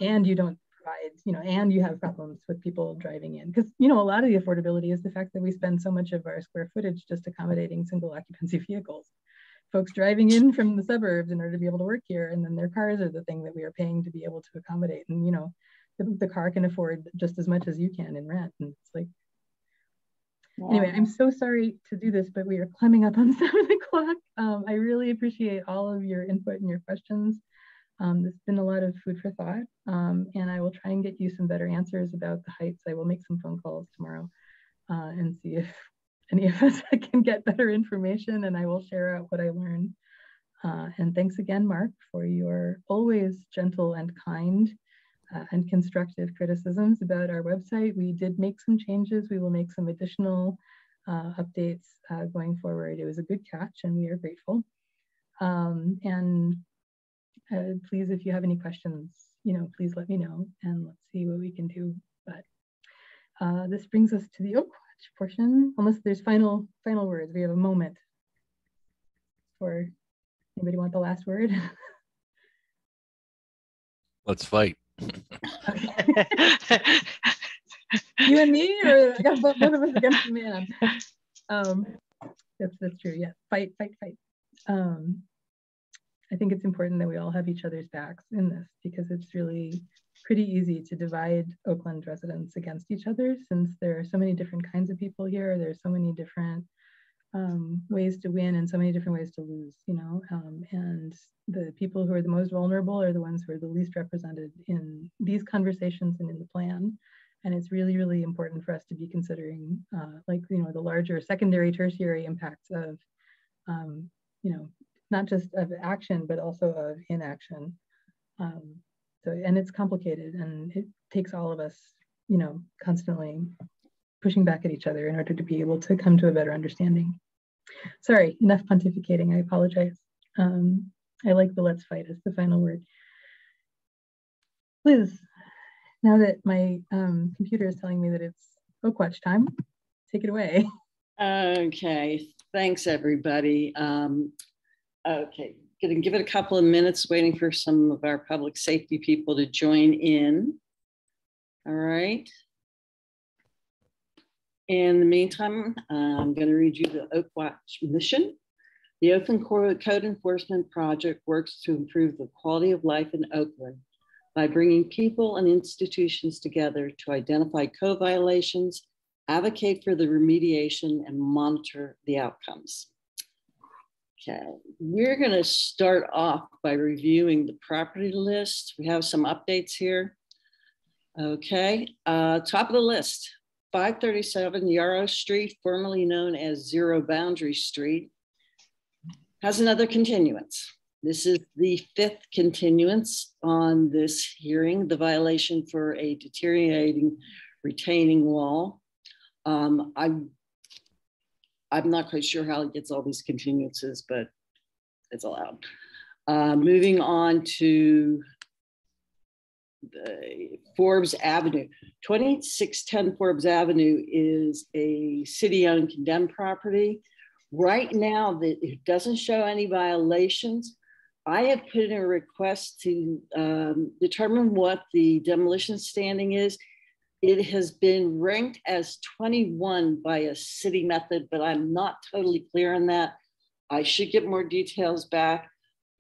and you don't provide, and you have problems with people driving in. Because, a lot of the affordability is the fact that we spend so much of our square footage just accommodating single occupancy vehicles. Folks driving in from the suburbs in order to be able to work here, and then their cars are the thing that we are paying to be able to accommodate. And, the car can afford just as much as you can in rent. And it's like, anyway, I'm so sorry to do this, but we are climbing up on 7 o'clock. I really appreciate all of your input and your questions. There's been a lot of food for thought, and I will try and get you some better answers about the heights. I will make some phone calls tomorrow and see if any of us can get better information, and I will share out what I learned. And thanks again, Mark, for your always gentle and kind and constructive criticisms about our website. We did make some changes. We will make some additional updates going forward. It was a good catch, and we are grateful. Please, if you have any questions, please let me know, and let's see what we can do. But this brings us to the Oakwatch portion. Unless there's final words, we have a moment. For anybody want the last word? Let's fight. Okay. You and me, or I got both of us against the man. That's true. Yeah, fight. I think it's important that we all have each other's backs in this, because it's really pretty easy to divide Oakland residents against each other, since there are so many different kinds of people here. There's so many different ways to win and so many different ways to lose, and the people who are the most vulnerable are the ones who are the least represented in these conversations and in the plan. And it's really, really important for us to be considering the larger secondary, tertiary impacts of, not just of action, but also of inaction. And it's complicated, and it takes all of us, constantly pushing back at each other in order to be able to come to a better understanding. Sorry, enough pontificating, I apologize. I like the let's fight as the final word. Liz, now that my computer is telling me that it's Oakwatch time, take it away. Okay, thanks everybody. Okay, gonna give it a couple of minutes, waiting for some of our public safety people to join in. All right. In the meantime, I'm going to read you the Oakwatch mission. The Oakland Code Enforcement Project works to improve the quality of life in Oakland by bringing people and institutions together to identify code violations, advocate for the remediation, and monitor the outcomes. Okay, we're going to start off by reviewing the property list. We have some updates here. Okay, top of the list. 537 Yarrow Street, formerly known as Zero Boundary Street, has another continuance. This is the 5th continuance on this hearing, the violation for a deteriorating retaining wall. I'm not quite sure how it gets all these continuances, but it's allowed. Moving on to the Forbes Avenue. 2610 Forbes Avenue is a city-owned condemned property. Right now, it doesn't show any violations. I have put in a request to determine what the demolition standing is. It has been ranked as 21 by a city method, but I'm not totally clear on that. I should get more details back,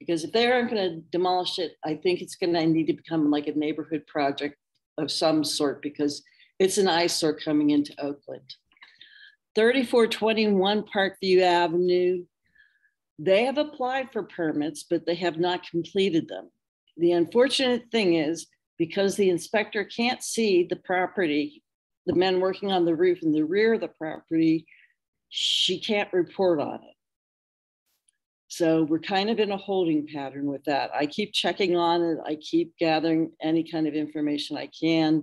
because if they aren't going to demolish it, I think it's going to need to become like a neighborhood project of some sort, because it's an eyesore coming into Oakland. 3421 Parkview Avenue, they have applied for permits, but they have not completed them. The unfortunate thing is, because the inspector can't see the property, the men working on the roof in the rear of the property, she can't report on it. So we're kind of in a holding pattern with that. I keep checking on it. I keep gathering any kind of information I can.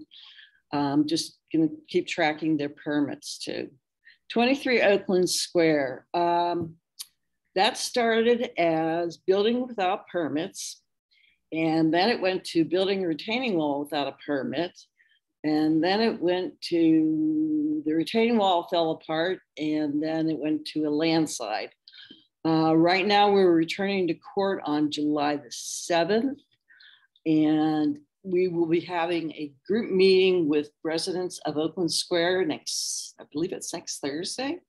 Just gonna keep tracking their permits too. 23 Oakland Square. That started as building without permits, and then it went to building a retaining wall without a permit, and then it went to the retaining wall fell apart, and then it went to a landslide. Right now we're returning to court on July the 7th, and we will be having a group meeting with residents of Oakland Square I believe it's next Thursday.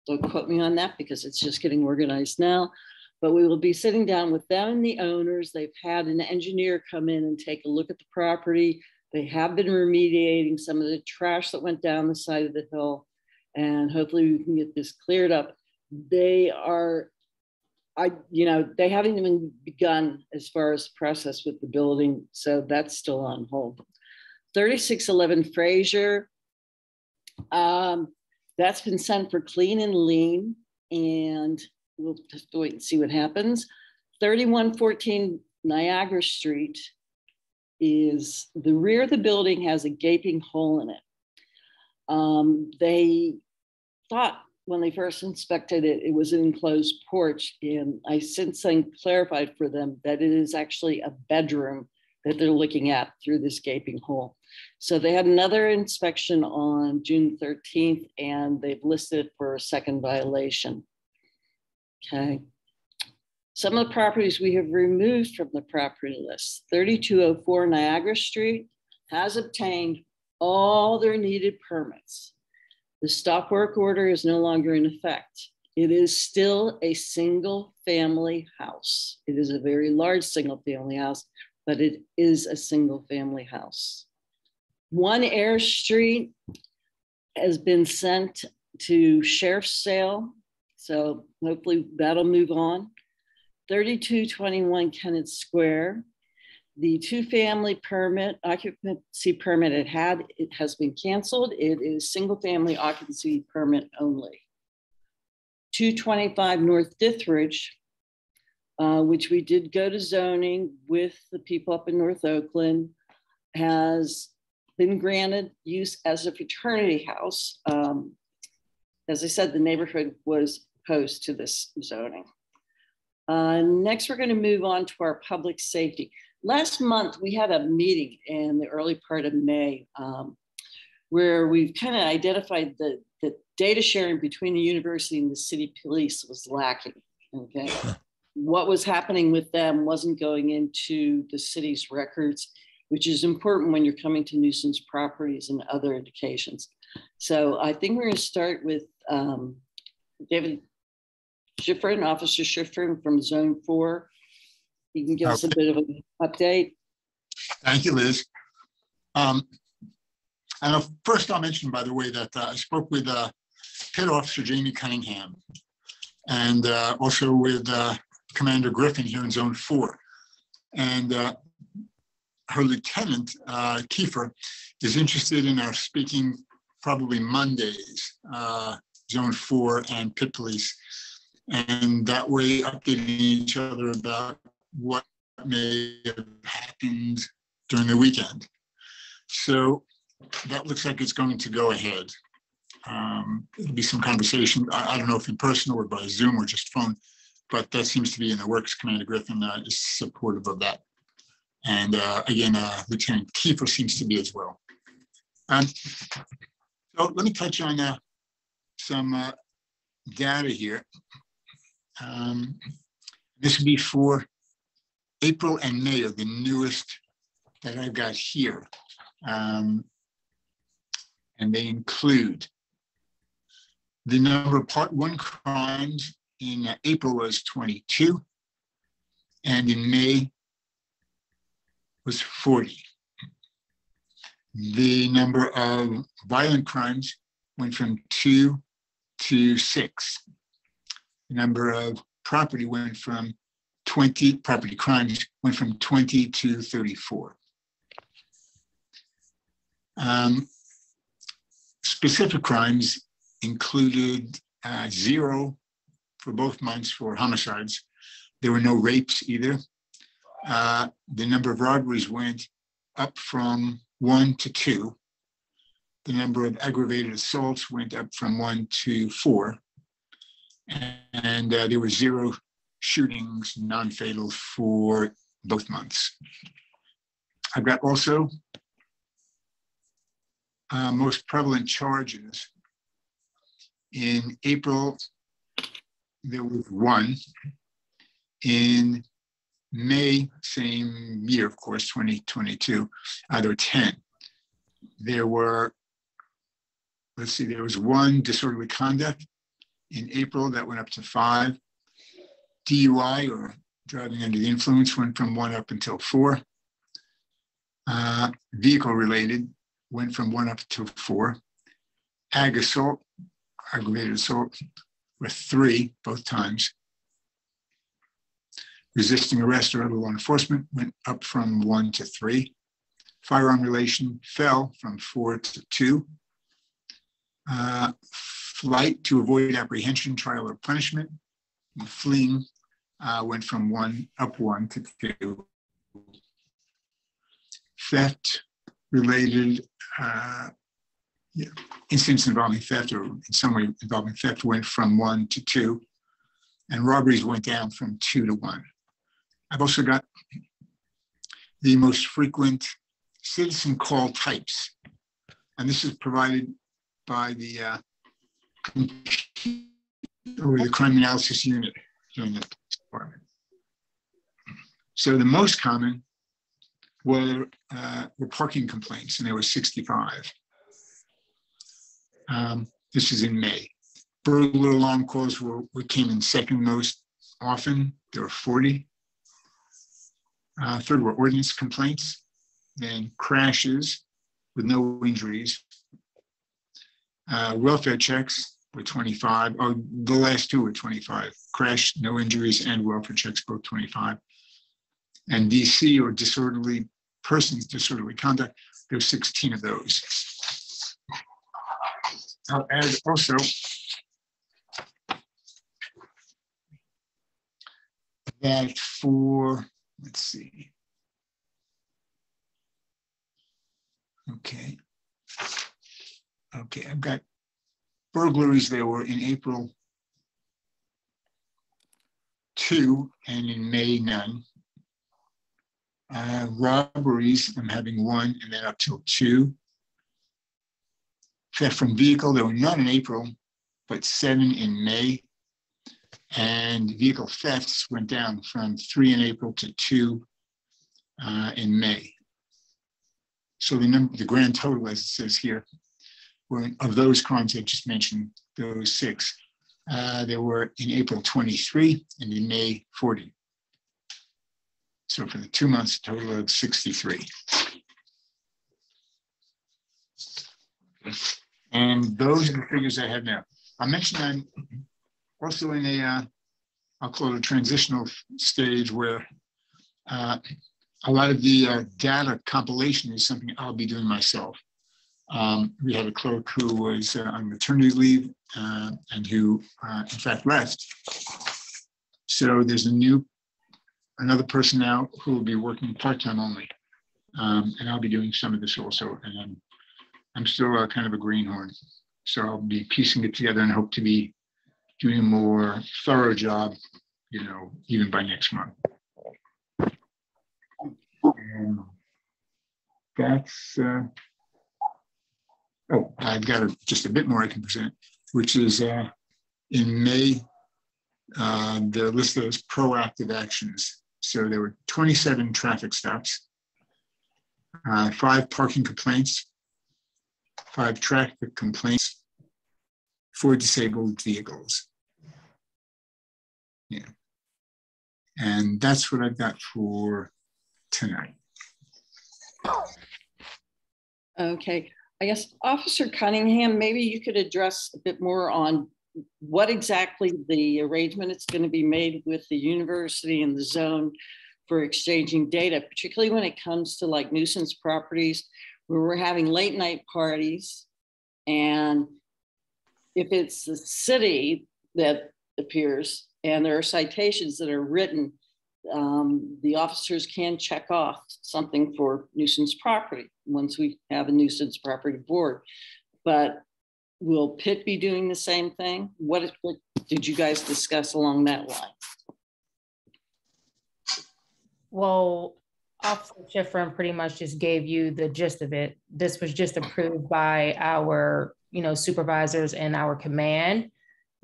Don't quote me on that because it's just getting organized now. But we will be sitting down with them and the owners. They've had an engineer come in and take a look at the property. They have been remediating some of the trash that went down the side of the hill. And hopefully we can get this cleared up. They haven't even begun as far as the process with the building. So that's still on hold. 3611 Fraser, that's been sent for clean and lean, and we'll just wait and see what happens. 3114 Niagara Street is the rear of the building has a gaping hole in it. They thought when they first inspected it, it was an enclosed porch, and I since then clarified for them that it is actually a bedroom that they're looking at through this gaping hole. So they had another inspection on June 13th, and they've listed it for a second violation. Okay. Some of the properties we have removed from the property list. 3204 Niagara Street has obtained all their needed permits. The stop work order is no longer in effect. It is still a single family house. It is a very large single family house, but it is a single family house. 1 Air Street has been sent to sheriff's sale, so hopefully that'll move on. 3221 Kennett Square, the 2-family permit, occupancy permit it has been canceled. It is single family occupancy permit only. 225 North Dithridge, which we did go to zoning with the people up in North Oakland, has been granted use as a fraternity house. As I said, the neighborhood was opposed to this zoning. Next, we're going to move on to our public safety. Last month, we had a meeting in the early part of May where we've kind of identified the data sharing between the university and the city police was lacking, okay? What was happening with them wasn't going into the city's records, which is important when you're coming to nuisance properties and other indications. So I think we're going to start with David Schifrin, Officer Schifrin from Zone 4. He can give us a bit of an update. Thank you, Liz. And first I'll mention, by the way, that I spoke with Pit Officer Jamie Cunningham and also with Commander Griffin here in Zone 4. And her lieutenant, Kiefer, is interested in our speaking probably Mondays, Zone 4 and Pit Police. And that way updating each other about what may have happened during the weekend. So that looks like it's going to go ahead. It'll be some conversation. I don't know if in person or by Zoom or just phone, but that seems to be in the works. Commander Griffin is supportive of that. And again, Lieutenant Kiefer seems to be as well. So let me touch on some data here. This would be for April and May of the newest that I've got here. And they include the number of Part 1 crimes in April was 22, and in May was 40. The number of violent crimes went from 2 to 6. The number of property crimes went from 20 to 34. Specific crimes included 0 for both months for homicides. There were no rapes either. The number of robberies went up from 1 to 2. The number of aggravated assaults went up from 1 to 4. And there were 0 shootings, non-fatal, for both months. I've got also most prevalent charges. In April, there was 1. In May, same year, of course, 2022, there were 10. There were, let's see, there was 1 disorderly conduct in April that went up to 5. DUI, or driving under the influence, went from 1 up until 4. Vehicle related went from 1 up to 4. Ag assault, aggravated assault, with 3 both times. Resisting arrest or other law enforcement went up from 1 to 3. Firearm relation fell from 4 to 2. Flight to avoid apprehension, trial, or punishment, and fleeing went from 1 to 2. Theft related incidents involving theft, or in some way involving theft, went from 1 to 2, and robberies went down from 2 to 1. I've also got the most frequent citizen call types, and this is provided by the crime analysis unit during the department. So the most common were parking complaints, and there were 65. This is in May. Burglar alarm calls came in second most often. There were 40. Third were ordinance complaints, then crashes with no injuries. Welfare checks were 25. Oh, the last 2 were 25. Crash, no injuries, and welfare checks, both 25. And DC, or disorderly conduct, there were 16 of those. I'll add also that for, let's see. Okay, I've got burglaries. There were in April 2, and in May none. Robberies, I'm having 1, and then up till 2. Theft from vehicle, there were none in April, but 7 in May. And vehicle thefts went down from 3 in April to 2 in May. So the grand total, as it says here, were of those crimes I just mentioned, those 6, there were in April 23 and in May 40. So for the 2 months, a total of 63. And those are the figures I have now. I mentioned I'm also in I'll call it a transitional stage where a lot of the data compilation is something I'll be doing myself. We had a clerk who was on maternity leave and who, in fact, left. So there's another person now who will be working part-time only. And I'll be doing some of this also. And I'm still kind of a greenhorn. So I'll be piecing it together and hope to be doing a more thorough job, even by next month. And that's, I've got just a bit more I can present, which is in May, they're listed as proactive actions. So there were 27 traffic stops, 5 parking complaints, 5 traffic complaints, 4 disabled vehicles. Yeah. And that's what I've got for tonight. Okay. I guess, Officer Cunningham, maybe you could address a bit more on what exactly the arrangement is going to be made with the university and the zone for exchanging data, particularly when it comes to like nuisance properties where we're having late night parties. And if it's the city that appears and there are citations that are written, the officers can check off something for nuisance property once we have a nuisance property board. But will Pitt be doing the same thing? What did you guys discuss along that line? Well, Officer Schifrin pretty much just gave you the gist of it. This was just approved by our, supervisors and our command.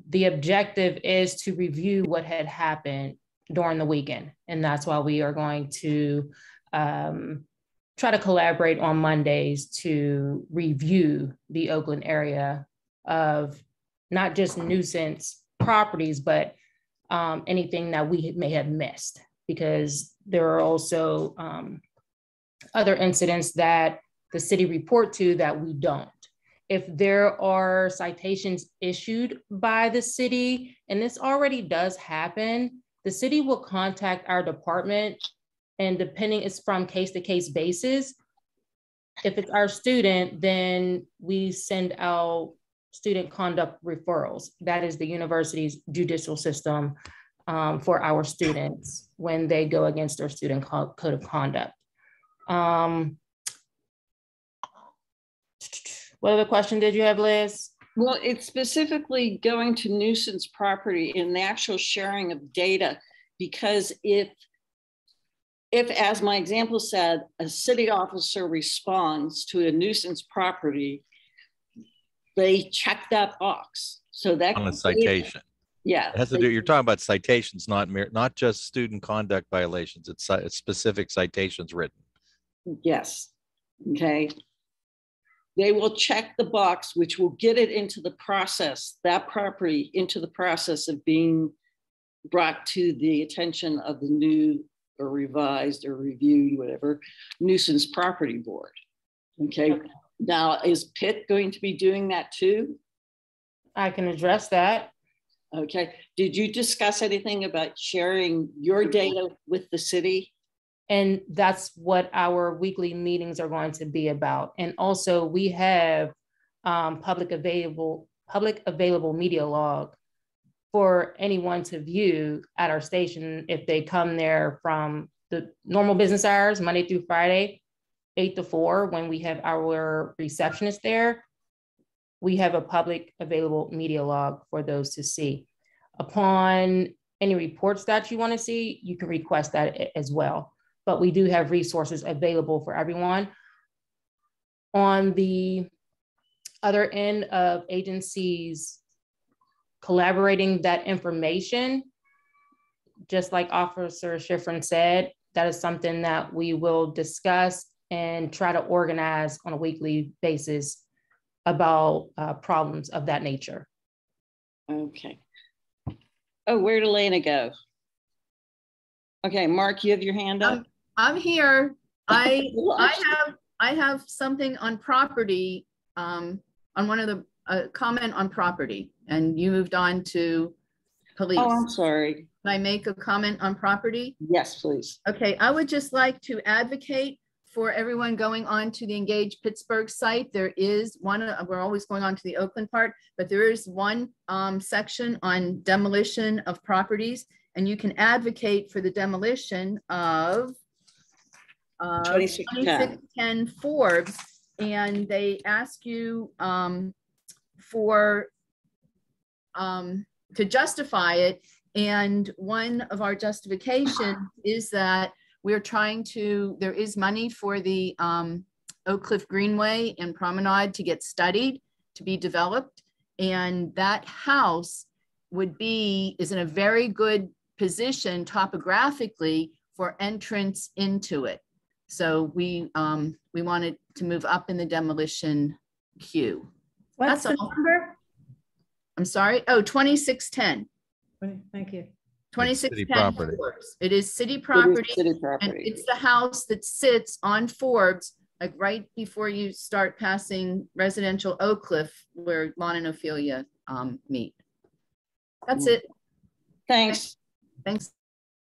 The objective is to review what had happened during the weekend. And that's why we are going to try to collaborate on Mondays to review the Oakland area of not just nuisance properties, but anything that we may have missed, because there are also other incidents that the city report to that we don't. If there are citations issued by the city, and this already does happen, the city will contact our department, and depending, it's from case to case basis. If it's our student, then we send out student conduct referrals. That is the university's judicial system for our students when they go against their student code of conduct. What other question did you have, Liz? Well, it's specifically going to nuisance property in the actual sharing of data, because if, as my example said, a city officer responds to a nuisance property, they check that box. So that on a citation. Yeah. It has to do, you're talking about citations, not just student conduct violations. It's specific citations written. Yes. Okay. They will check the box, which will get it into the process, that property into the process of being brought to the attention of the new or revised or reviewed, whatever, nuisance property board. Okay. Now, is Pitt going to be doing that too? I can address that. Okay. Did you discuss anything about sharing your data with the city? And that's what our weekly meetings are going to be about. And also we have public available media log for anyone to view at our station if they come there from the normal business hours, Monday through Friday, 8 to 4, when we have our receptionist there. We have a public available media log for those to see. Upon any reports that you want to see, you can request that as well. But we do have resources available for everyone. On the other end of agencies collaborating that information, just like Officer Schifrin said, that is something that we will discuss and try to organize on a weekly basis about problems of that nature. Okay. Oh, where'd Elena go? Okay, Mark, you have your hand up. I'm here. I have something on property, on one of the comment on property, and you moved on to police. Oh, I'm sorry. Can I make a comment on property? Yes, please. Okay, I would just like to advocate for everyone going on to the Engage Pittsburgh site. There is one, we're always going on to the Oakland part, but there is one section on demolition of properties, and you can advocate for the demolition of 2610 Forbes, and they ask you to justify it. And one of our justifications is that we're trying to, there is money for the Oak Cliff Greenway and Promenade to get studied, to be developed. And that house is in a very good position topographically for entrance into it. So we wanted to move up in the demolition queue. What's That's the all. number? I'm sorry. Oh, 2610. Thank you. 2610 property. Forbes. It is city property. City property. And it's the house that sits on Forbes, like right before you start passing residential Oak Cliff, where Lon and Ophelia meet. That's it. Thanks. Thanks.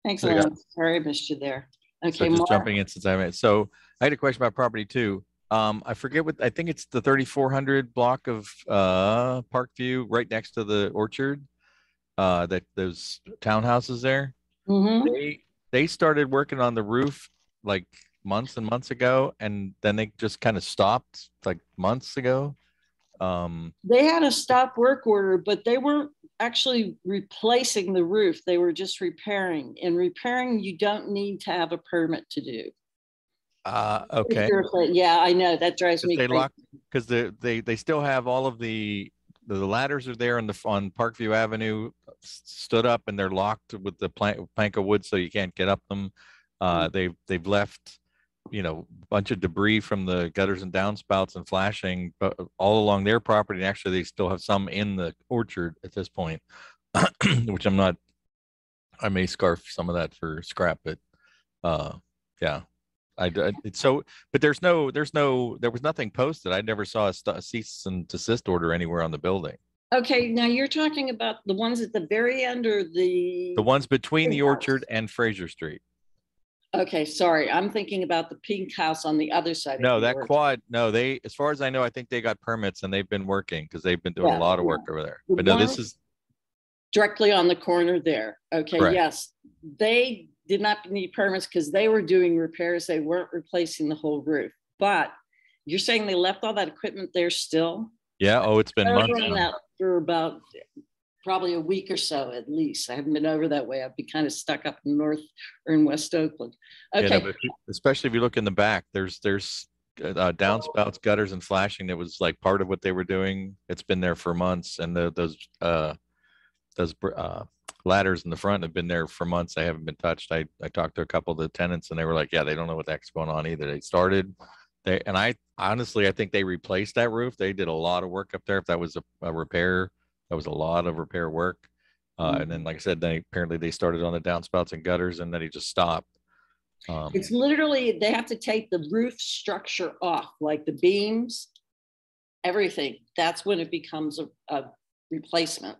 Thanks, So, Lynn. Sorry I missed you there. Okay, So just Mark. jumping in since I had a question about property too. I forget I think it's the 3400 block of Parkview right next to the orchard, that those townhouses there. Mm-hmm. They started working on the roof like months and months ago, and then they just kind of stopped like months ago. They had a stop work order, but they weren't actually replacing the roof. They were just repairing. And repairing, you don't need to have a permit to do. Okay. Yeah, I know. That drives me crazy. Because they still have all of the ladders are there on Parkview Avenue stood up and they're locked with the plank of wood, so you can't get up them. They've left, a bunch of debris from the gutters and downspouts and flashing, but all along their property. And actually, they still have some in the orchard at this point, which I may scarf some of that for scrap, but yeah. But there was nothing posted. I never saw a cease and desist order anywhere on the building. Okay, now you're talking about the ones at the very end, or the ones between the orchard and Fraser Street. Okay, sorry, I'm thinking about the pink house on the other side. No, that quad. No, as far as I know, I think they got permits and they've been working because they've been doing a lot of work over there. But no, this is directly on the corner there. Okay, correct. Yes, they did not need permits because they were doing repairs. They weren't replacing the whole roof. But you're saying they left all that equipment there still? Yeah. Oh, it's been months now. For about probably a week or so at least. I haven't been over that way. I've been kind of stuck up in North or in West Oakland. Okay. Yeah, but especially if you look in the back, there's downspouts, gutters, and flashing that was like part of what they were doing. It's been there for months, and those ladders in the front have been there for months. They haven't been touched. I talked to a couple of the tenants, and they were like, yeah, they don't know what the heck's going on either. They started. I honestly, I think they replaced that roof. They did a lot of work up there. If that was a repair, that was a lot of repair work. And then, like I said, apparently they started on the downspouts and gutters, and then he just stopped. It's literally, they have to take the roof structure off, like the beams, everything. That's when it becomes a replacement.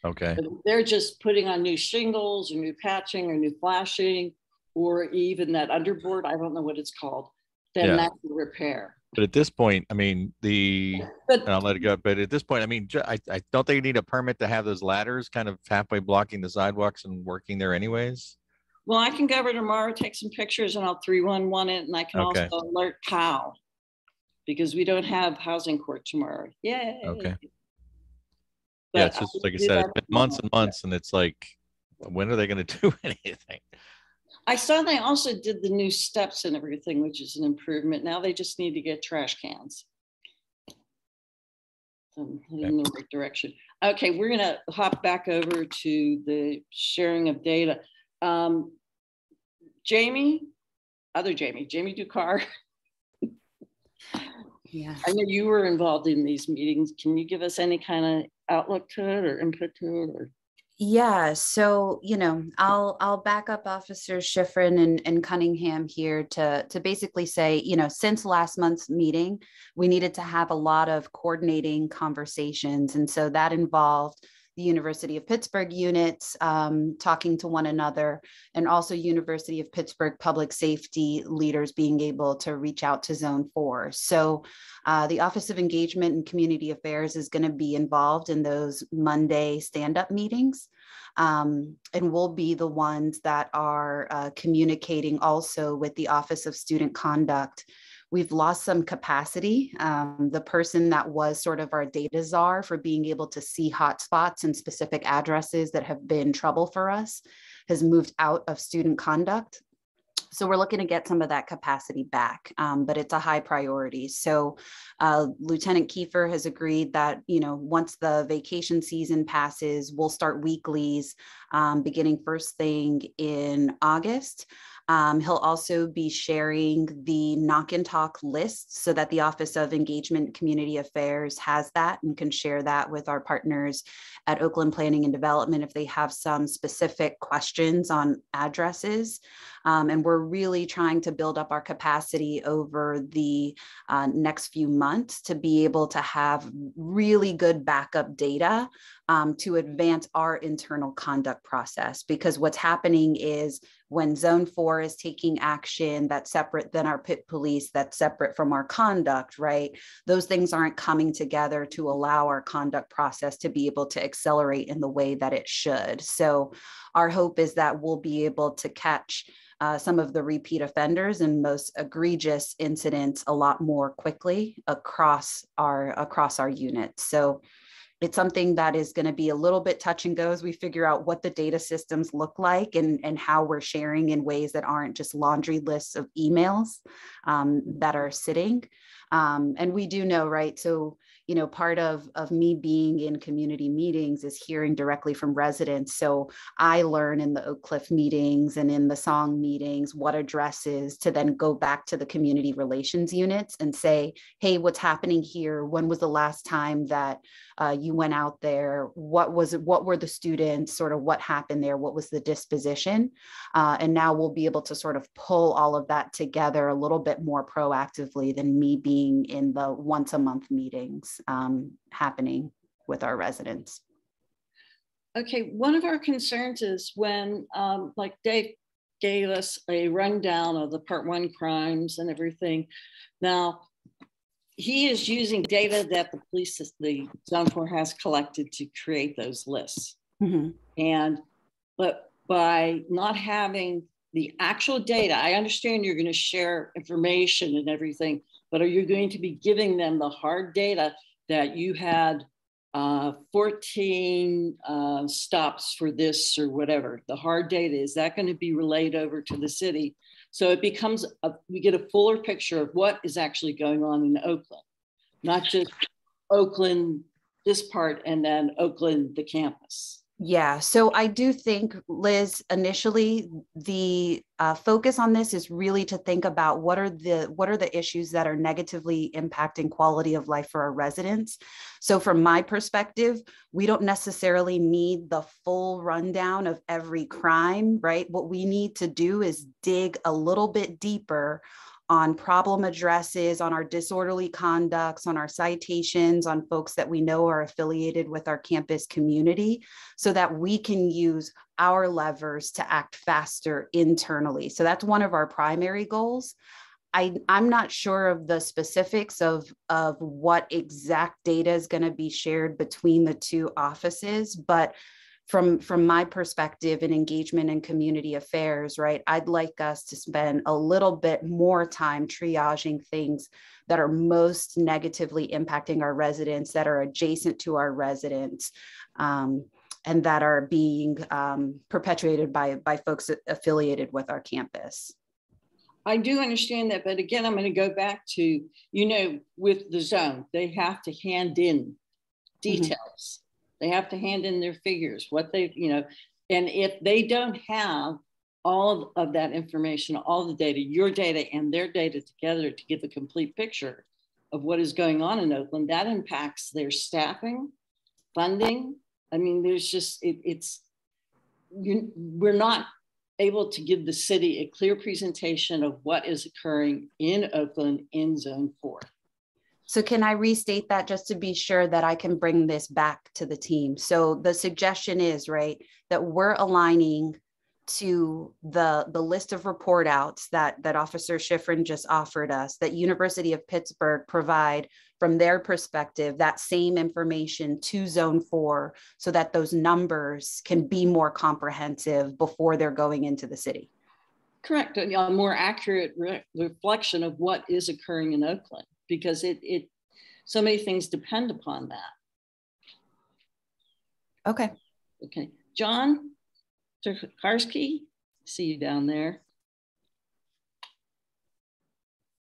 Okay. But they're just putting on new shingles or new patching or new flashing, or even that underboard. I don't know what it's called. Then that's the repair. But at this point, I mean, and I'll let it go. But at this point, I mean, I don't think you need a permit to have those ladders kind of halfway blocking the sidewalks and working there anyways. Well, I can go over tomorrow, take some pictures, and I'll 311 it. And I can also alert POW because we don't have housing court tomorrow. Yay. Okay. But yeah, it's just like I said, it's been months and months, and it's like, when are they going to do anything? I saw they also did the new steps and everything, which is an improvement. Now they just need to get trash cans. So in the right direction. Okay, we're going to hop back over to the sharing of data. Jamie Ducar. Yeah. I know you were involved in these meetings. Can you give us any kind of outlook to it or input to it? Or? Yeah, so, I'll back up Officer Schifrin and Cunningham here to basically say, since last month's meeting, we needed to have a lot of coordinating conversations. And so that involved the University of Pittsburgh units talking to one another, and also University of Pittsburgh public safety leaders being able to reach out to Zone 4. So the Office of Engagement and Community Affairs is going to be involved in those Monday stand-up meetings. And we'll be the ones that are communicating also with the Office of Student Conduct. We've lost some capacity. The person that was sort of our data czar for being able to see hotspots and specific addresses that have been trouble for us has moved out of student conduct. So we're looking to get some of that capacity back, but it's a high priority. So Lieutenant Kiefer has agreed that, once the vacation season passes, we'll start weeklies beginning first thing in August. He'll also be sharing the knock and talk list so that the Office of Engagement and Community Affairs has that and can share that with our partners at Oakland Planning and Development if they have some specific questions on addresses. And we're really trying to build up our capacity over the next few months to be able to have really good backup data to advance our internal conduct process. Because what's happening is when Zone 4 is taking action that's separate than our pit police, that's separate from our conduct, right? Those things aren't coming together to allow our conduct process to be able to accelerate in the way that it should. So our hope is that we'll be able to catch some of the repeat offenders and most egregious incidents a lot more quickly across our unit. So It's something that is going to be a little bit touch and go as we figure out what the data systems look like and how we're sharing in ways that aren't just laundry lists of emails that are sitting. And we do know, right? So, you know, part of me being in community meetings is hearing directly from residents. So I learn in the Oak Cliff meetings and in the Song meetings what addresses to then go back to the community relations units and say, hey, what's happening here? When was the last time that you went out there? What were the students, sort of what happened there? What was the disposition? And now we'll be able to sort of pull all of that together a little bit more proactively than me being in the once a month meetings happening with our residents. Okay, one of our concerns is when, like Dave gave us a rundown of the Part 1 crimes and everything. Now, he is using data that the Zone 4 has collected to create those lists. Mm-hmm. But by not having the actual data, I understand you're going to share information and everything, but are you going to be giving them the hard data that you had 14 stops for this or whatever? The hard data, is that going to be relayed over to the city? So it becomes, we get a fuller picture of what is actually going on in Oakland, not just Oakland, this part, and then Oakland, the campus. Yeah, so I do think, Liz, initially the focus on this is really to think about what are the issues that are negatively impacting quality of life for our residents. So from my perspective, we don't necessarily need the full rundown of every crime, right? What we need to do is dig a little bit deeper on problem addresses, on our disorderly conducts, on our citations, on folks that we know are affiliated with our campus community, so that we can use our levers to act faster internally. So that's one of our primary goals. I'm not sure of the specifics of what exact data is going to be shared between the two offices, but from my perspective in engagement and community affairs, right, I'd like us to spend a little bit more time triaging things that are most negatively impacting our residents, that are adjacent to our residents, and that are being perpetuated by folks affiliated with our campus. I do understand that, but again, I'm going to go back to, you know, with the zone, they have to hand in details. Mm-hmm. They have to hand in their figures, what they, you know, and if they don't have all of that information, all the data, your data and their data together to get the complete picture of what is going on in Oakland, that impacts their staffing, funding. I mean, there's just, we're not able to give the city a clear presentation of what is occurring in Oakland in Zone 4. So can I restate that just to be sure that I can bring this back to the team? So the suggestion is, right, that we're aligning to the list of report outs that Officer Schifrin just offered us, that University of Pittsburgh provide from their perspective that same information to Zone 4 so that those numbers can be more comprehensive before they're going into the city. Correct. A more accurate reflection of what is occurring in Oakland, because it so many things depend upon that. Okay. Okay. John Tarkarski, see you down there.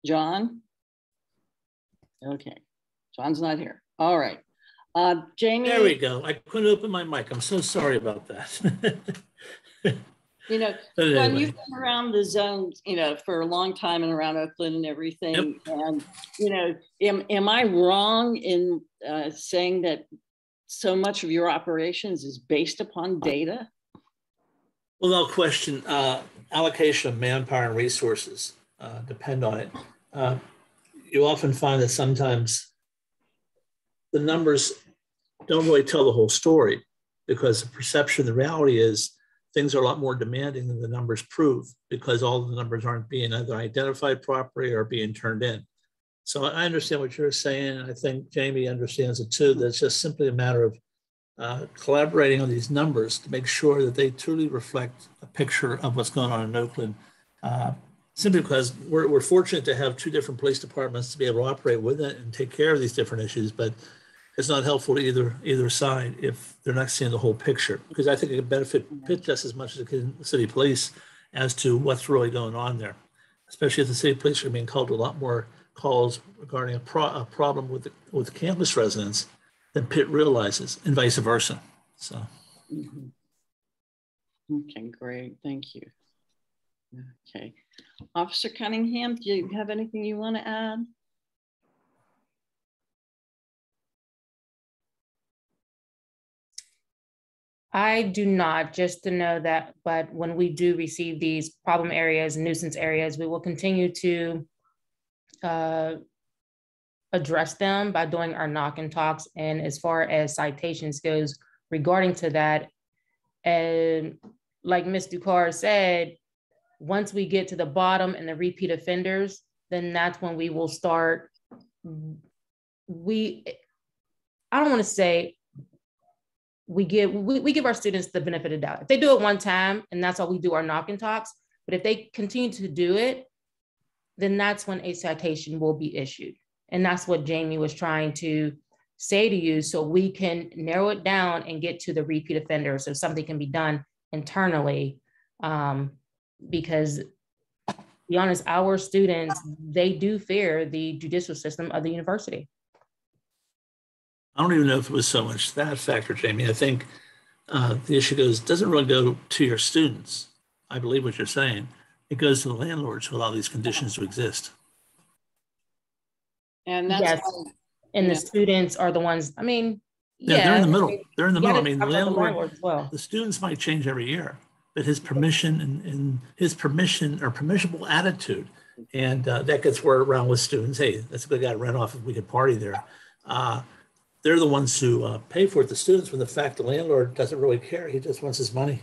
John? Okay. John's not here. All right. Jamie? There we go. I couldn't open my mic. I'm so sorry about that. You know, anyway. John, you've been around the zone, you know, for a long time and around Oakland and everything. Yep. And, you know, am I wrong in saying that so much of your operations is based upon data? Well, no question. Allocation of manpower and resources depend on it. You often find that sometimes the numbers don't really tell the whole story, because the perception, the reality is things are a lot more demanding than the numbers prove, because all the numbers aren't being either identified properly or being turned in. So I understand what you're saying. And I think Jamie understands it too, that it's just simply a matter of collaborating on these numbers to make sure that they truly reflect a picture of what's going on in Oakland. Simply because we're fortunate to have two different police departments to be able to operate with it and take care of these different issues. But it's not helpful to either side if they're not seeing the whole picture, because I think it can benefit Pitt just as much as it can the city police as to what's really going on there, especially if the city police are being called to a lot more calls regarding a problem with campus residents than Pitt realizes, and vice versa. So. Mm-hmm. Okay, great. Thank you. Okay. Officer Cunningham, do you have anything you want to add? I do not, just to know that, but when we do receive these problem areas, nuisance areas, we will continue to address them by doing our knock and talks. And as far as citations goes regarding to that, and like Ms. Ducar said, once we get to the bottom and the repeat offenders, then that's when we will start. I don't want to say we give our students the benefit of the doubt. If they do it one time and that's all we do our knock and talks, but if they continue to do it, then that's when a citation will be issued. And that's what Jamie was trying to say to you, so we can narrow it down and get to the repeat offender, so something can be done internally. Because to be honest, our students, they do fear the judicial system of the university. I don't even know if it was so much that factor, Jamie. I think the issue doesn't really go to your students. I believe what you're saying. It goes to the landlords who allow these conditions to exist. And that's yes. And the students are the ones, I mean, yeah, they're in the middle. They're in the middle. I mean, the landlord, the students might change every year, but his permission and his permission or permissible attitude, and that gets word around with students. Hey, that's a good guy to rent off if we could party there. They're the ones who pay for it. The students, when the fact the landlord doesn't really care, he just wants his money.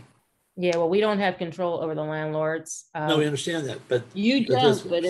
Yeah, well, we don't have control over the landlords. No, we understand that, but you don't. But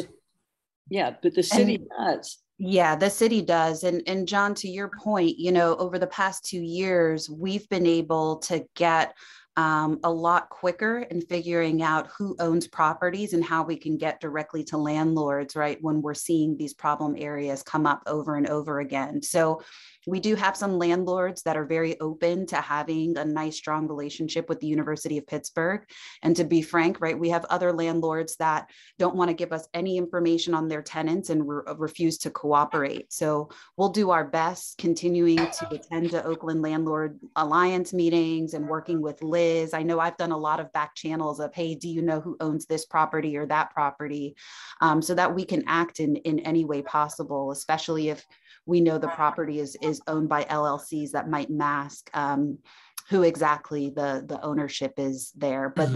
the city does. Yeah, the city does. And John, to your point, you know, over the past 2 years, we've been able to get a lot quicker in figuring out who owns properties and how we can get directly to landlords, right, when we're seeing these problem areas come up over and over again. So we do have some landlords that are very open to having a nice, strong relationship with the University of Pittsburgh. And to be frank, right, we have other landlords that don't want to give us any information on their tenants and refuse to cooperate. So we'll do our best continuing to attend to Oakland Landlord Alliance meetings and working with Liz. I know I've done a lot of back channels of, hey, do you know who owns this property or that property? So that we can act in any way possible, especially if we know the property is owned by LLCs that might mask who exactly the ownership is there. But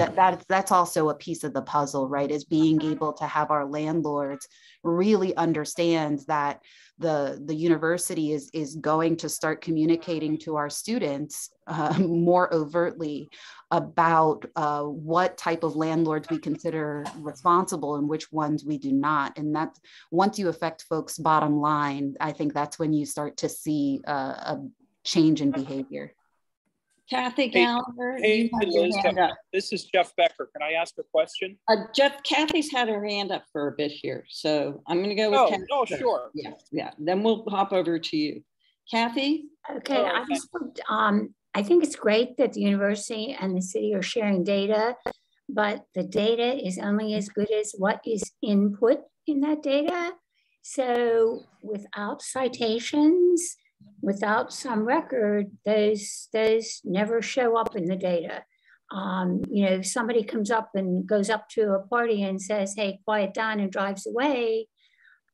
that's also a piece of the puzzle, right? Is being able to have our landlords really understand that the university is going to start communicating to our students more overtly about what type of landlords we consider responsible and which ones we do not. And that once you affect folks' bottom line, I think that's when you start to see a change in behavior. Kathy Gallagher, hey, Liz, this is Jeff Becker. Can I ask a question? Kathy's had her hand up for a bit here, so I'm going to go with Kathy. Oh, sure. Yeah. Then we'll hop over to you. Kathy? Okay, I think it's great that the university and the city are sharing data, but the data is only as good as what is input in that data. So without citations, without some record, those never show up in the data. You know, if somebody comes up and goes up to a party and says, hey, quiet down, and drives away,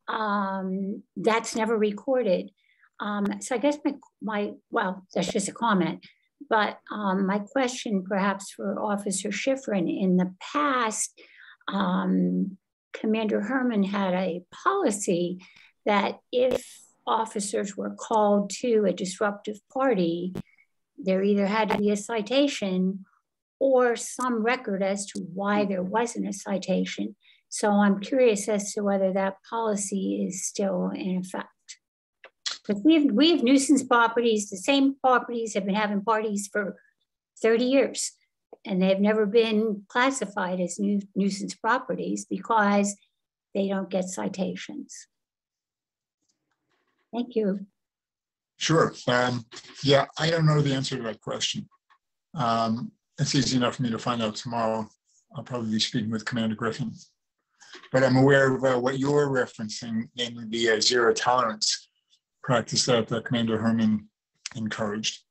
that's never recorded. So I guess well, that's just a comment, but my question perhaps for Officer Schifrin, in the past, Commander Herman had a policy that if officers were called to a disruptive party, there either had to be a citation or some record as to why there wasn't a citation. So I'm curious as to whether that policy is still in effect. Because we have nuisance properties. The same properties have been having parties for 30 years, and they've never been classified as nuisance properties because they don't get citations. Thank you. Sure. Yeah, I don't know the answer to that question. It's easy enough for me to find out tomorrow. I'll probably be speaking with Commander Griffin. But I'm aware of what you're referencing, namely the zero tolerance practice that Commander Herman encouraged.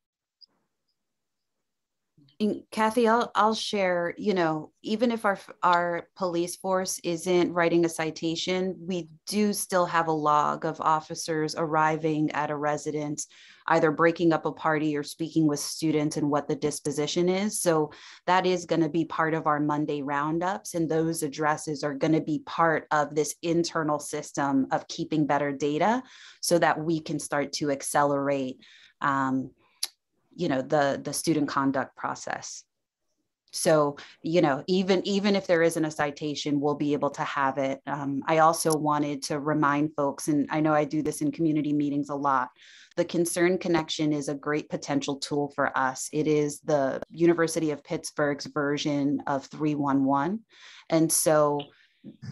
And Kathy, I'll share, you know, even if our police force isn't writing a citation, we do still have a log of officers arriving at a residence, either breaking up a party or speaking with students and what the disposition is. So that is going to be part of our Monday roundups. And those addresses are going to be part of this internal system of keeping better data so that we can start to accelerate you know, the student conduct process. So, you know, even if there isn't a citation, we'll be able to have it. I also wanted to remind folks, and I know I do this in community meetings a lot, the Concern Connection is a great potential tool for us. It is the University of Pittsburgh's version of 311. And so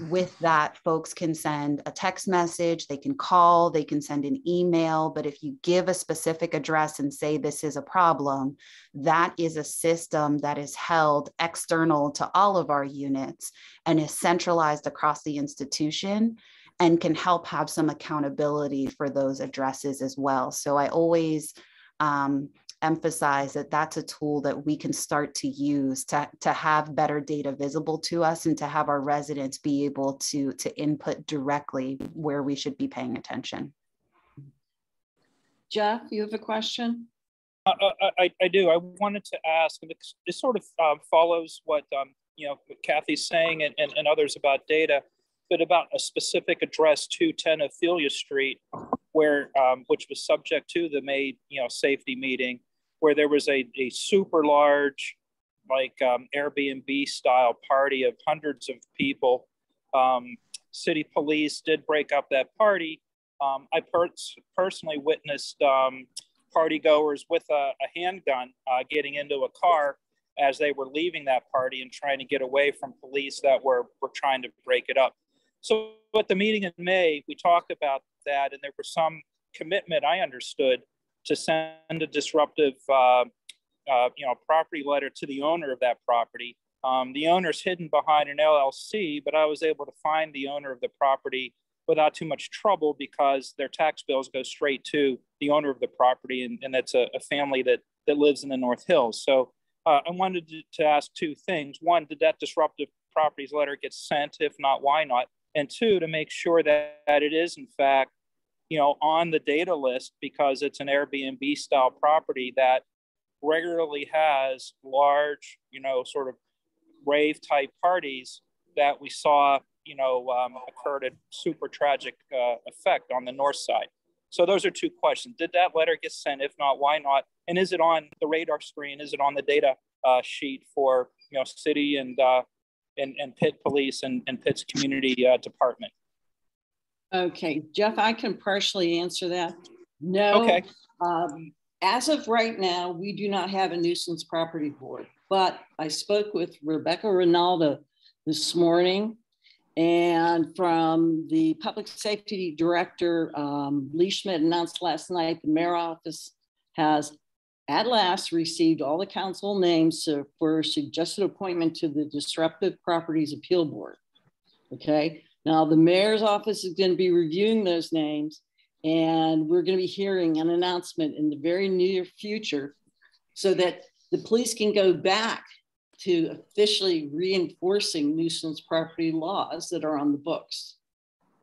with that, folks can send a text message, they can call, they can send an email, but if you give a specific address and say this is a problem, that is a system that is held external to all of our units and is centralized across the institution and can help have some accountability for those addresses as well. So I always emphasize that that's a tool that we can start to use to have better data visible to us and to have our residents be able to input directly where we should be paying attention. Jeff, you have a question? I do. I wanted to ask, and this sort of follows what you know, what Kathy's saying and others about data, but about a specific address, 210 Ophelia Street, where which was subject to the May safety meeting, where there was a super large, like Airbnb style party of hundreds of people. City police did break up that party. I personally witnessed party goers with a handgun getting into a car as they were leaving that party and trying to get away from police that were trying to break it up. So at the meeting in May, we talked about that, and there was some commitment, I understood, to send a disruptive property letter to the owner of that property. The owner's hidden behind an LLC, but I was able to find the owner of the property without too much trouble because their tax bills go straight to the owner of the property, and that's a family that lives in the North Hills. So I wanted to ask two things. One, did that disruptive properties letter get sent? If not, why not? And two, to make sure that it is in fact on the data list, because it's an Airbnb style property that regularly has large, sort of rave type parties that we saw, occurred at super tragic effect on the north side. So those are two questions. Did that letter get sent? If not, why not? And is it on the radar screen? Is it on the data sheet for, city and Pitt Police and Pitt's community department? Okay, Jeff, I can partially answer that. No. Okay. As of right now, we do not have a nuisance property board, but I spoke with Rebecca Rinaldo this morning, and from the public safety director, Lee Schmidt announced last night, the mayor office has at last received all the council names for suggested appointment to the Disruptive Properties Appeal Board. Okay. Now, the mayor's office is going to be reviewing those names, and we're going to be hearing an announcement in the very near future so that the police can go back to officially reinforcing nuisance property laws that are on the books.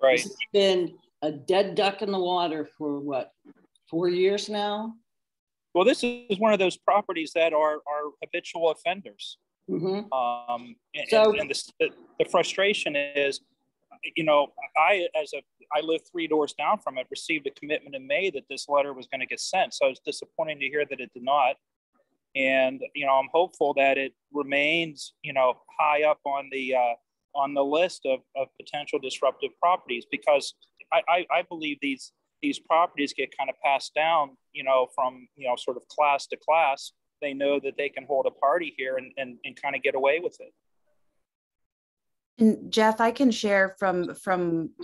Right. This has been a dead duck in the water for what, 4 years now? Well, this is one of those properties that are habitual offenders. Mm-hmm. And the frustration is, I live 3 doors down from it, received a commitment in May that this letter was going to get sent. So it's disappointing to hear that it did not. And, I'm hopeful that it remains, high up on the list of potential disruptive properties, because I believe these properties get kind of passed down, from, sort of class to class. They know that they can hold a party here and kind of get away with it. And Jeff, I can share from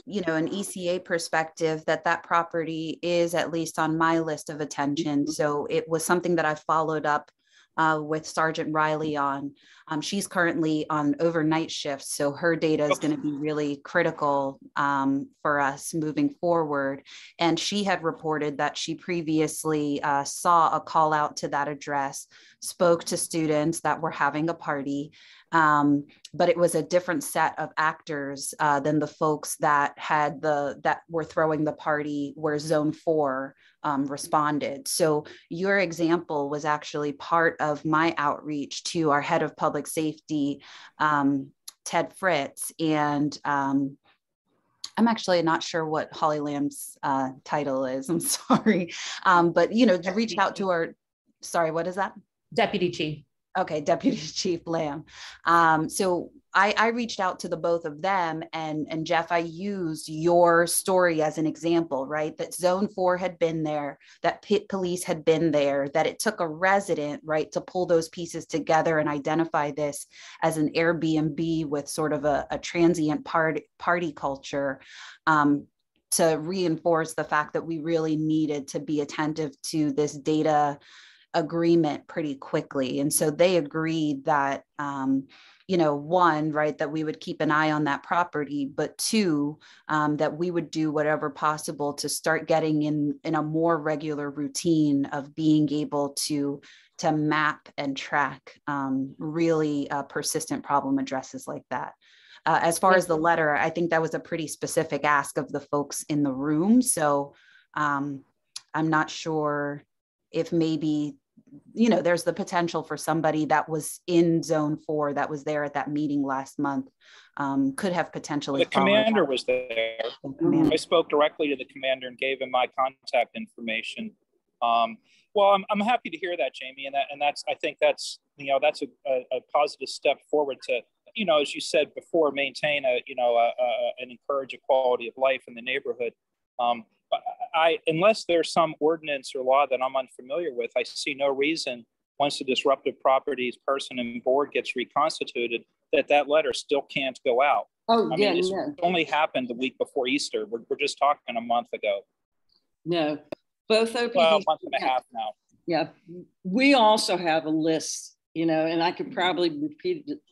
you know, an ECA perspective that that property is at least on my list of attention. So it was something that I followed up with Sergeant Riley on. She's currently on overnight shifts, so her data is going to be really critical for us moving forward. And she had reported that she previously saw a call out to that address, spoke to students that were having a party, but it was a different set of actors than the folks that had that were throwing the party where Zone 4 responded. So your example was actually part of my outreach to our head of public safety, Ted Fritz, and I'm actually not sure what Holly Lamb's title is. I'm sorry, but you know, to reach out to our, sorry, what is that? Deputy Chief. Okay, Deputy Chief Lamb. So I reached out to the both of them, and Jeff, I used your story as an example, right? That Zone 4 had been there, that Pitt Police had been there, that it took a resident, right, to pull those pieces together and identify this as an Airbnb with sort of a transient party culture, to reinforce the fact that we really needed to be attentive to this data agreement pretty quickly. And so they agreed that, you know, one, right, that we would keep an eye on that property, but two, that we would do whatever possible to start getting in a more regular routine of being able to map and track really persistent problem addresses like that. As far as the letter, I think that was a pretty specific ask of the folks in the room. So I'm not sure if maybe, you know, there's the potential for somebody that was in Zone 4 that was there at that meeting last month, could have potentially. The commander was there. I spoke directly to the commander and gave him my contact information. Well, I'm happy to hear that, Jamie, and that's I think that's, you know, that's a positive step forward to, you know, as you said before, maintain and encourage a quality of life in the neighborhood. Unless there's some ordinance or law that I'm unfamiliar with, I see no reason once the disruptive properties person and board gets reconstituted that letter still can't go out. Oh, I mean, it's only happened the week before Easter. We're just talking a month ago. No, both OPDs. Well, a month and a half now. Yeah, we also have a list, you know, and I could probably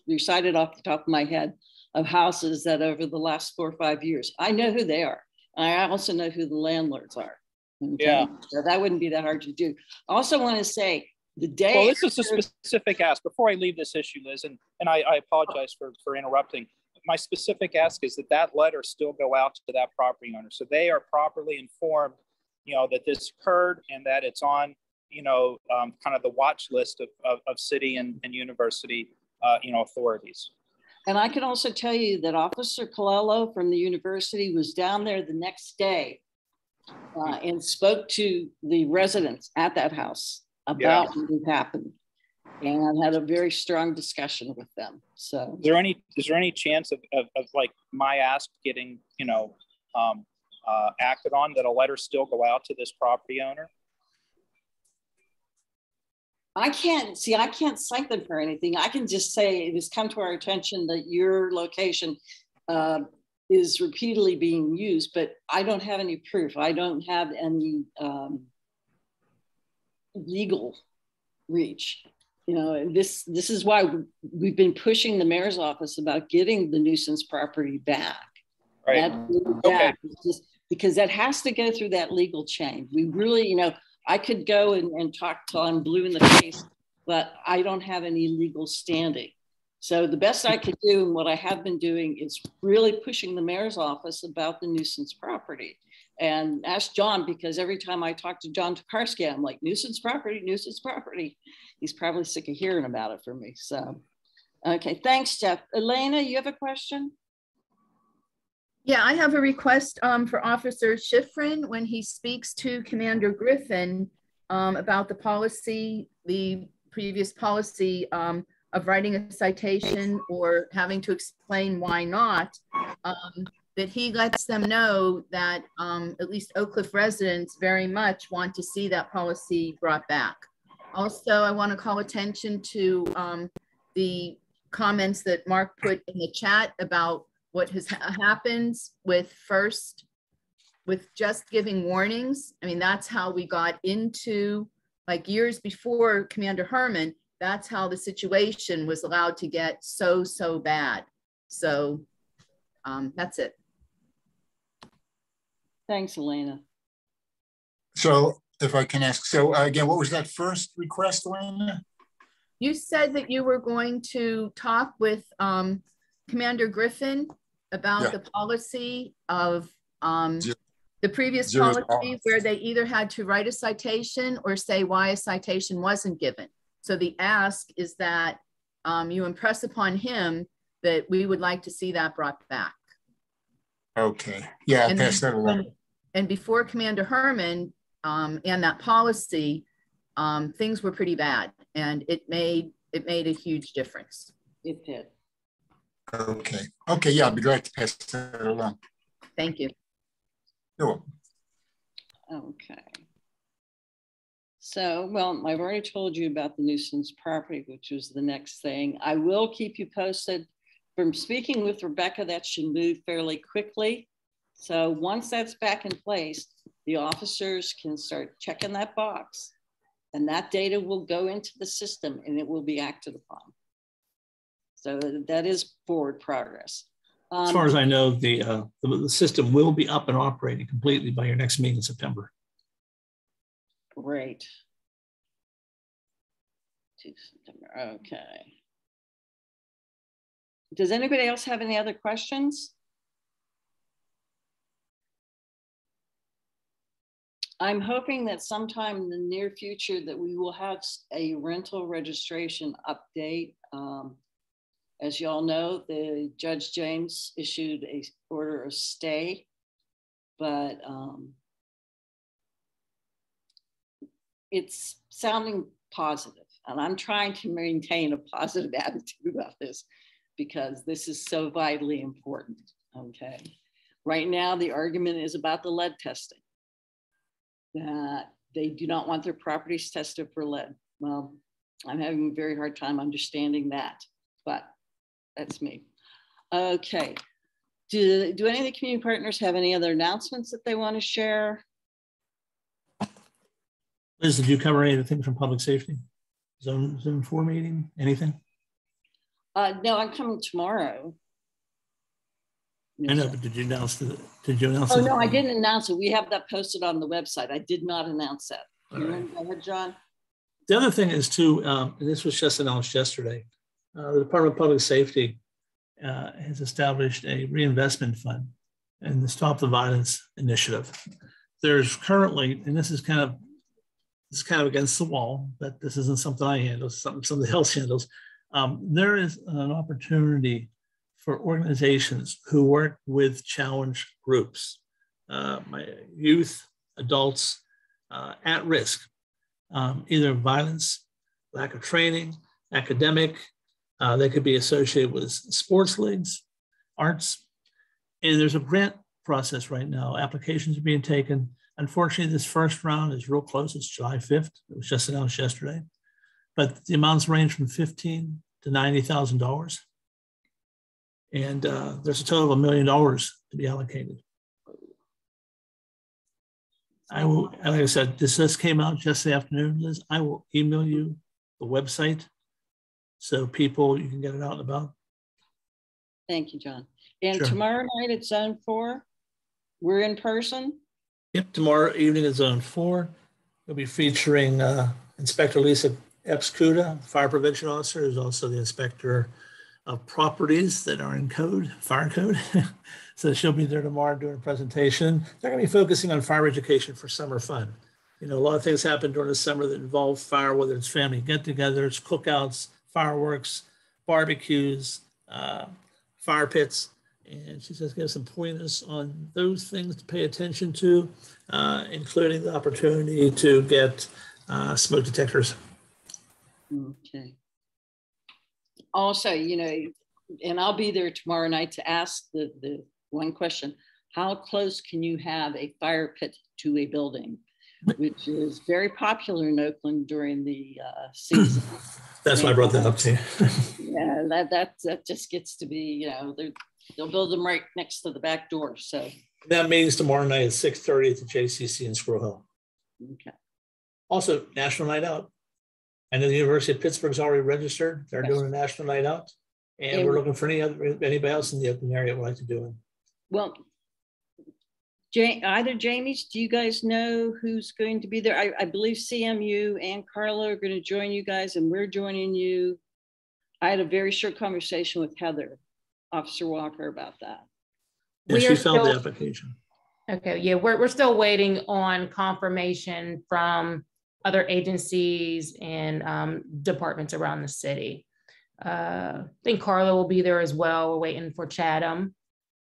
recite it off the top of my head of houses that over the last 4 or 5 years, I know who they are. I also know who the landlords are. Okay? Yeah. So that wouldn't be that hard to do. I also want to say the day. Well, this is a specific ask. Before I leave this issue, Liz, and I apologize for interrupting. My specific ask is that letter still go out to that property owner. So they are properly informed, you know, that this occurred and that it's on, you know, kind of the watch list of city and university, you know, authorities. And I can also tell you that Officer Colello from the university was down there the next day and spoke to the residents at that house about what had happened and had a very strong discussion with them. So is there any chance of like my ask getting, you know, acted on, that a letter still go out to this property owner? I can't cite them for anything. I can just say it has come to our attention that your location is repeatedly being used, but I don't have any proof. I don't have any legal reach. You know, and this is why we've been pushing the mayor's office about getting the nuisance property back. Right. Back, just because that has to go through that legal chain. We really, you know, I could go and talk till I'm blue in the face, but I don't have any legal standing. So the best I could do, and what I have been doing, is really pushing the mayor's office about the nuisance property. And ask John, because every time I talk to John Tokarski, I'm like, nuisance property, nuisance property. He's probably sick of hearing about it from me. So, okay, thanks, Jeff. Elena, you have a question? Yeah, I have a request for Officer Schifrin when he speaks to Commander Griffin about the policy, the previous policy of writing a citation or having to explain why not, that he lets them know that at least Oak Cliff residents very much want to see that policy brought back. Also, I want to call attention to the comments that Mark put in the chat about what has happens with just giving warnings. I mean, that's how we got into, like, years before Commander Herman, that's how the situation was allowed to get so bad. So that's it. Thanks, Elena. So if I can ask, so again, what was that first request, Elena? You said that you were going to talk with Commander Griffin about the policy of the previous policy where they either had to write a citation or say why a citation wasn't given. So the ask is that you impress upon him that we would like to see that brought back. Okay, yeah, I'll pass that along. And before Commander Herman and that policy, things were pretty bad, and it made a huge difference. It did. Okay. Okay. Yeah, I'll be glad to pass that along. Thank you. You're welcome. Okay. So, well, I've already told you about the nuisance property, which was the next thing. I will keep you posted. From speaking with Rebecca, that should move fairly quickly. So once that's back in place, the officers can start checking that box, and that data will go into the system and it will be acted upon. So that is forward progress. As far as I know, the system will be up and operating completely by your next meeting in September. Great. Okay. Does anybody else have any other questions? I'm hoping that sometime in the near future that we will have a rental registration update. As you all know, the Judge James issued a order of stay, but it's sounding positive, and I'm trying to maintain a positive attitude about this because this is so vitally important. Okay, right now the argument is about the lead testing, that they do not want their properties tested for lead. Well, I'm having a very hard time understanding that, but that's me. Okay. Do any of the community partners have any other announcements that they want to share? Liz, did you cover anything from public safety? Zone 4 meeting, anything? No, I'm coming tomorrow. I know, but did you announce it? Oh, no, I didn't announce it. We have that posted on the website. I did not announce that. You want to go ahead, John? The other thing is too, and this was just announced yesterday, the Department of Public Safety has established a reinvestment fund and the Stop the Violence initiative. There's currently, and this is kind of against the wall, but this isn't something I handle, it's something somebody else handles. There is an opportunity for organizations who work with challenge groups, my youth, adults at risk, either violence, lack of training, academic, they could be associated with sports leagues, arts, and there's a grant process right now. Applications are being taken. Unfortunately, this first round is real close. It's July 5th. It was just announced yesterday, but the amounts range from $15,000 to $90,000. And there's a total of $1 million to be allocated. I will, like I said, this just came out just the afternoon, Liz. I will email you the website so people, you can get it out and about. Thank you, John. And Sure. Tomorrow night at Zone 4, we're in person? Yep, tomorrow evening at Zone 4. We'll be featuring Inspector Lisa Epscuda, Fire Prevention Officer, who's also the Inspector of Properties that are in code, fire code. So she'll be there tomorrow doing a presentation. They're going to be focusing on fire education for summer fun. You know, a lot of things happen during the summer that involve fire, whether it's family get-togethers, cookouts, fireworks, barbecues, fire pits. And she says, give some pointers on those things to pay attention to, including the opportunity to get smoke detectors. Okay. Also, you know, and I'll be there tomorrow night to ask the one question: how close can you have a fire pit to a building? which is very popular in Oakland during the season. That's why I brought that up to you. Yeah, that just gets to be, they'll build them right next to the back door. So that meeting's tomorrow night at 6:30 at the JCC in Squirrel Hill. okay. Also, National Night Out. I know the University of Pittsburgh's already registered. They're Yes. doing a National Night Out. And we're looking for anybody else in the Oakland area would like to do it. Well, either Jamie's, do you guys know who's going to be there? I believe CMU and Carla are going to join you guys, and we're joining you. I had a very short conversation with Heather, Officer Walker, about that. Yeah, she filled the application. Okay, yeah, we're still waiting on confirmation from other agencies and departments around the city. I think Carla will be there as well. We're waiting for Chatham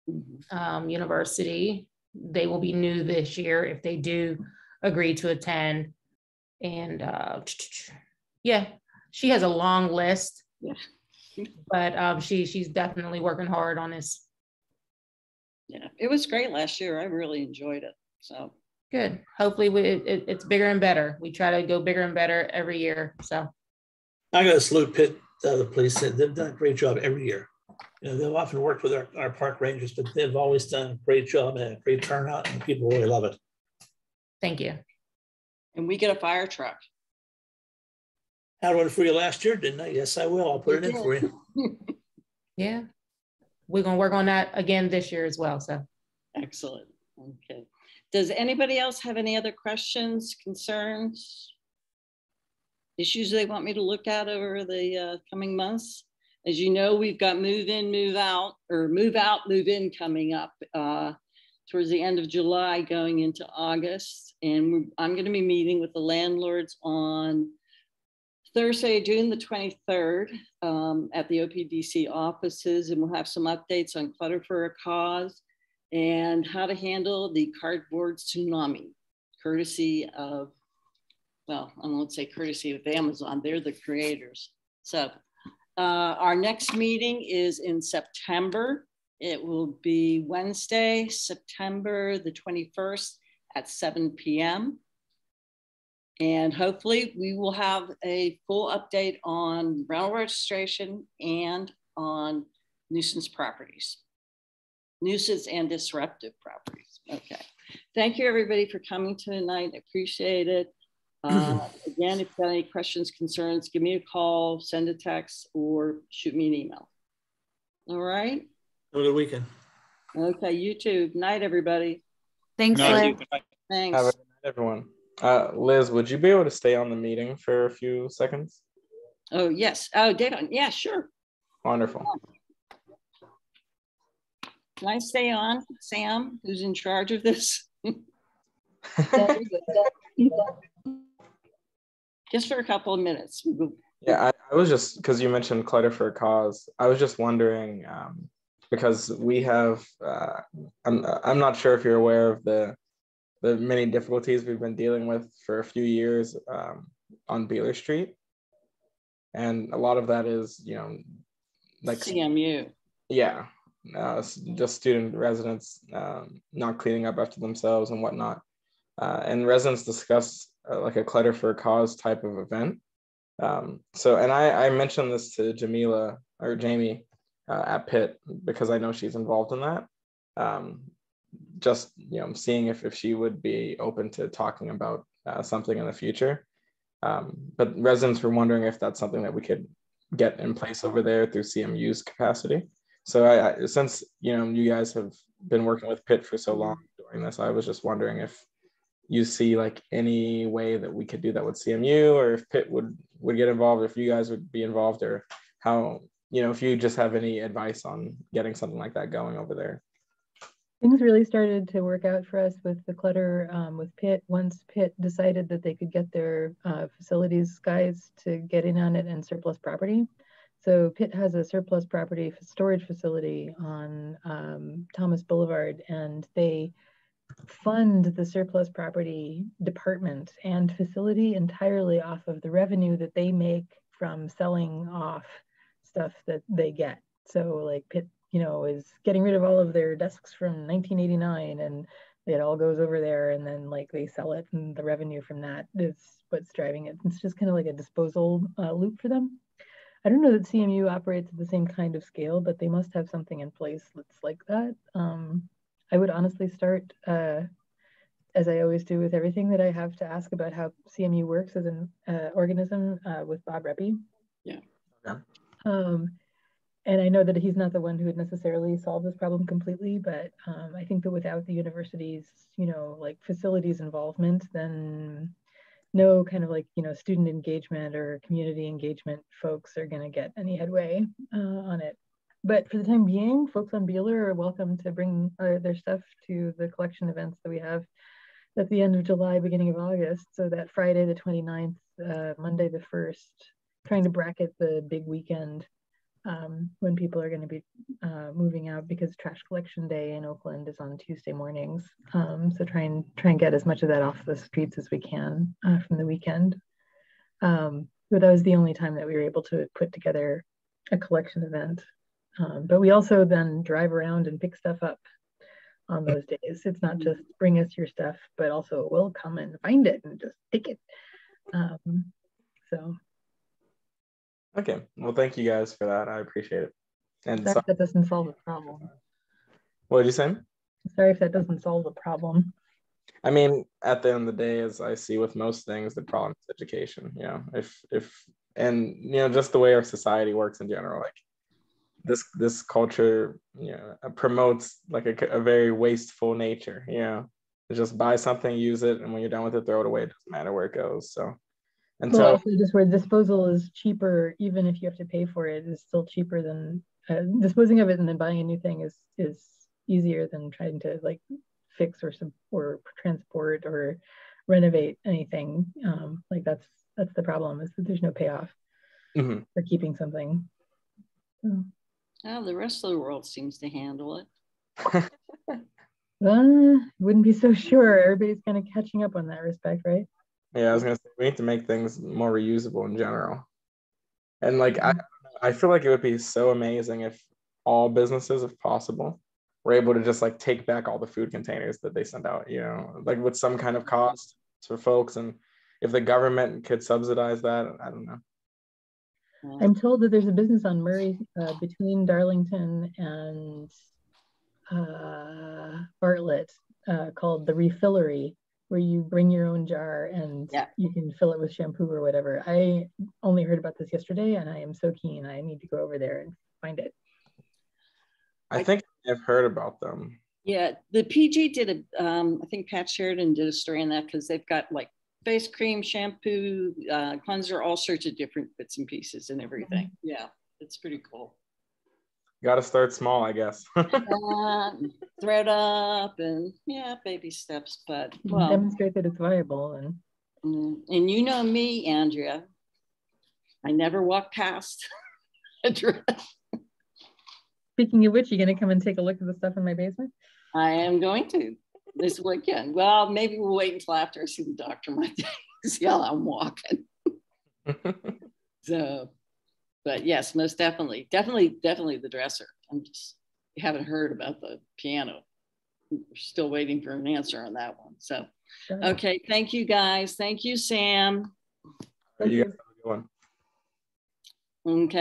University. They will be new this year if they do agree to attend. And yeah, she has a long list, yeah. But she's definitely working hard on this. Yeah, it was great last year. I really enjoyed it. So good. Hopefully it's bigger and better. We try to go bigger and better every year. So I got to salute Pitt, the police. They've done a great job every year. They've often worked with our park rangers, but they've always done a great job and a great turnout, and people really love it. Thank you. And we get a fire truck. Had one for you last year, didn't I? Yes, I will. I'll put it in for you. Yeah. We're going to work on that again this year as well. So excellent. Okay. Does anybody else have any other questions, concerns, issues they want me to look at over the coming months? As you know, we've got move in, move out, or move out, move in coming up towards the end of July going into August. And I'm going to be meeting with the landlords on Thursday, June the 23rd at the OPDC offices, and we'll have some updates on Clutter for a Cause and how to handle the cardboard tsunami, courtesy of, well, I won't say courtesy of Amazon, they're the creators. So our next meeting is in September. It will be Wednesday, September the 21st at 7 p.m. And hopefully we will have a full update on rental registration and on nuisance properties, nuisance and disruptive properties. Okay. Thank you everybody for coming tonight. I appreciate it. Again, if you've got any questions, concerns, give me a call, send a text, or shoot me an email. All right. Have a good weekend. Okay, you too. Good night, everybody. Thanks, Liz. Thanks. Have a good night, everyone. Liz, would you be able to stay on the meeting for a few seconds? Oh, yes. Oh, David. Yeah, sure. Wonderful. Can I stay on, Sam, who's in charge of this? Just for a couple of minutes. Yeah, I was just, because you mentioned Clutter for a Cause, I was just wondering, because we have, I'm not sure if you're aware of the many difficulties we've been dealing with for a few years on Beeler Street. And a lot of that is, like CMU. Yeah, just student residents not cleaning up after themselves and whatnot. And residents discuss like a Clutter for a Cause type of event. So, and I mentioned this to Jamie at Pitt, because I know she's involved in that. Just, seeing if she would be open to talking about something in the future. But residents were wondering if that's something that we could get in place over there through CMU's capacity. So since, you guys have been working with Pitt for so long doing this, I was just wondering if you see like any way that we could do that with CMU, or if Pitt would get involved, or if you guys would be involved, or how, if you just have any advice on getting something like that going over there. Things really started to work out for us with the clutter with Pitt once Pitt decided that they could get their facilities guys to get in on it and surplus property. So Pitt has a surplus property storage facility on Thomas Boulevard, and they fund the surplus property department and facility entirely off of the revenue that they make from selling off stuff that they get. So like Pitt, is getting rid of all of their desks from 1989, and it all goes over there, and then like they sell it, and the revenue from that is what's driving it. It's just kind of like a disposal loop for them. I don't know that CMU operates at the same kind of scale, but they must have something in place that's like that. I would honestly start, as I always do with everything that I have to ask about how CMU works as an organism, with Bob Reppy. Yeah. And I know that he's not the one who would necessarily solve this problem completely, but I think that without the university's, like facilities involvement, then no kind of like, student engagement or community engagement folks are going to get any headway on it. But for the time being, folks on Beeler are welcome to bring their stuff to the collection events that we have at the end of July, beginning of August. So that Friday, the 29th, Monday, the 1st, trying to bracket the big weekend when people are going to be moving out, because trash collection day in Oakland is on Tuesday mornings. So try and get as much of that off the streets as we can from the weekend. But that was the only time that we were able to put together a collection event. But we also then drive around and pick stuff up on those days. It's not just bring us your stuff, but also we'll come and find it and just take it. So. Okay, well, thank you guys for that. I appreciate it. And sorry if that doesn't solve the problem. What did you say? Sorry if that doesn't solve the problem. I mean, at the end of the day, as I see with most things, the problem is education. Just the way our society works in general, like this culture, promotes like a very wasteful nature. Just buy something, use it, and when you're done with it, throw it away. It doesn't matter where it goes. So. And well, also just where disposal is cheaper, even if you have to pay for it, is still cheaper than disposing of it, and then buying a new thing is easier than trying to like fix or transport or renovate anything. Like that's the problem, is that there's no payoff for keeping something. So. Oh, the rest of the world seems to handle it. Wouldn't be so sure. Everybody's kind of catching up on that respect, right? Yeah, I was gonna say we need to make things more reusable in general. And like I feel like it would be so amazing if all businesses, if possible, were able to just like take back all the food containers that they send out, like with some kind of cost for folks. And if the government could subsidize that, I don't know. I'm told that there's a business on Murray between Darlington and Bartlett called the Refillery, where you bring your own jar and you can fill it with shampoo or whatever. I only heard about this yesterday, and I am so keen. I need to go over there and find it. I think I've heard about them. Yeah, the PG did I think Pat Sheridan did a story on that, because they've got like face cream, shampoo, cleanser, all sorts of different bits and pieces and everything. Yeah, it's pretty cool. Got to start small, I guess. Thread up and baby steps, but demonstrate that it's viable. And you know me, Andrea, I never walk past a dress. Speaking of which, you're going to come and take a look at the stuff in my basement? I am going to this weekend. Well, maybe we'll wait until after I see the doctor my day, see how I'm walking. So. But yes, most definitely the dresser. You haven't heard about the piano. We're still waiting for an answer on that one. So, okay, thank you guys. Thank you, Sam. You guys have a good one. Okay.